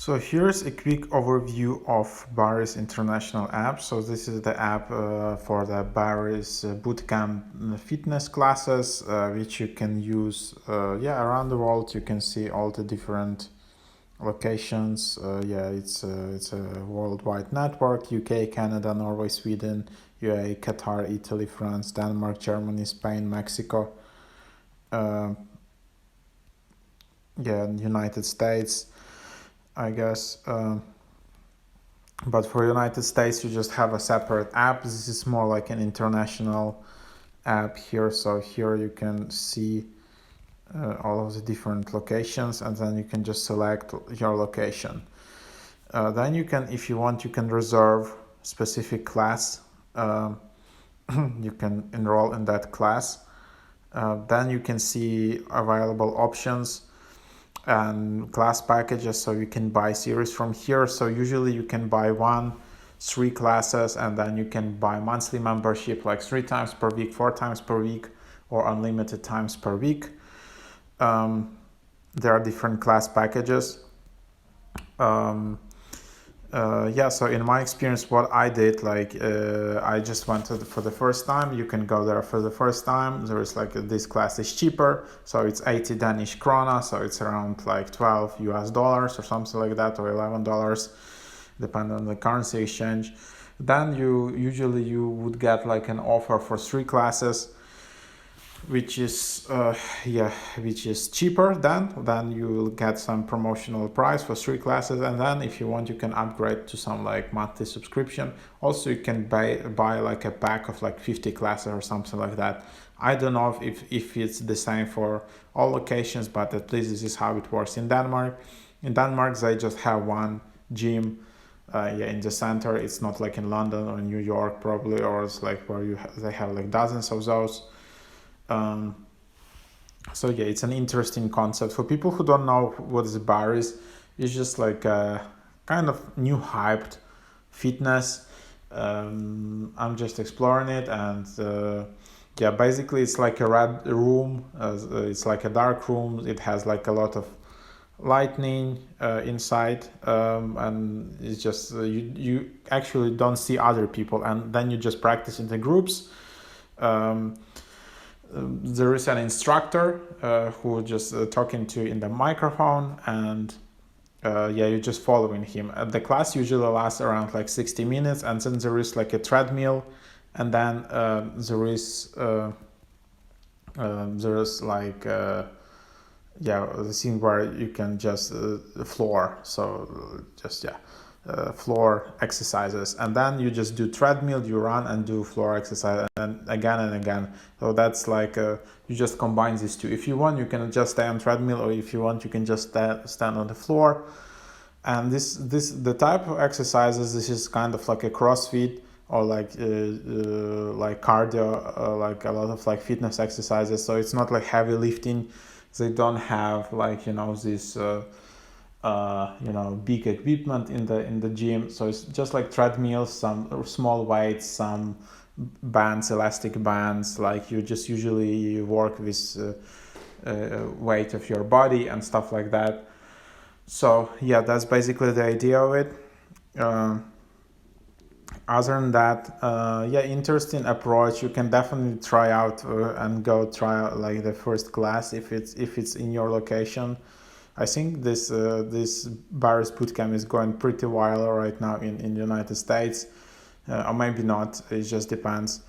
So here's a quick overview of Barry's international app. So this is the app for the Barry's bootcamp fitness classes, which you can use around the world. You can see all the different locations. It's a worldwide network: UK, Canada, Norway, Sweden, UAE, Qatar, Italy, France, Denmark, Germany, Spain, Mexico, United States, I guess. But for United States, you just have a separate app. This is more like an international app here. So here you can see all of the different locations, and then you can just select your location. Then you can, if you want, you can reserve specific class. You can enroll in that class. Then you can see available options and class packages, so you can buy series from here. So usually you can buy 3 classes, and then you can buy monthly membership, like 3 times per week, 4 times per week, or unlimited times per week. There are different class packages. So in my experience, what I did, I just went for the first time. You can go there for the first time. There is this class is cheaper, so it's 80 Danish krona, so it's around like $12 or something like that, or $11, depending on the currency exchange. Then you would get like an offer for 3 classes, which is cheaper. Then you will get some promotional price for 3 classes, and then if you want, you can upgrade to some like monthly subscription. Also, you can buy like a pack of like 50 classes or something like that. I don't know if it's the same for all locations, but at least this is how it works in Denmark. In Denmark, they just have one gym in the center. It's not like in London or New York probably, or it's like where they have like dozens of those. It's an interesting concept. For people who don't know what the bar is, it's just like a kind of new hyped fitness. I'm just exploring it, and basically it's like a red room. It's like a dark room. It has like a lot of lightning inside, and it's just you actually don't see other people, and then you just practice in the groups. There is an instructor who just talking to you in the microphone, and you're just following him. The class usually lasts around like 60 minutes, and then there is like a treadmill, and then there is like the thing where you can just floor. So just floor exercises, and then you just do treadmill, you run and do floor exercise, and again. So that's like you just combine these two. If you want, you can just stay on treadmill, or if you want, you can just stand on the floor. And the type of exercises, this is kind of like a CrossFit, or like cardio, like a lot of like fitness exercises. So it's not like heavy lifting. They don't have like this big equipment in the gym. So it's just like treadmills, some small weights, some bands, elastic bands. Like you just usually work with weight of your body and stuff like that. So that's basically the idea of it. Other than that, interesting approach. You can definitely try out and go try like the first class if it's in your location. I think this Barry's bootcamp is going pretty viral right now in the United States, or maybe not. It just depends.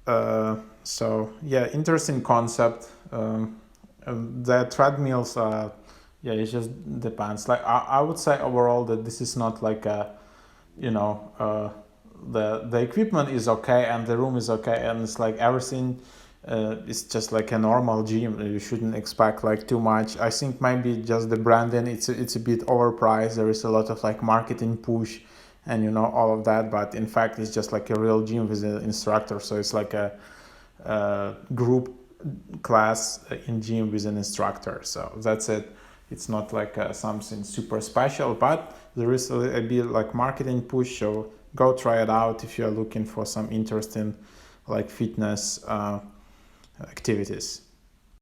Interesting concept. The treadmills, it just depends. Like I would say overall that this is not like a, the equipment is okay and the room is okay, and it's like everything. It's just like a normal gym. You shouldn't expect like too much. I think maybe just the branding, it's a bit overpriced. There is a lot of like marketing push and all of that, but in fact it's just like a real gym with an instructor. So it's like a group class in gym with an instructor. So that's it. It's not like something super special, but there is a bit like marketing push. So go try it out if you're looking for some interesting like fitness activities.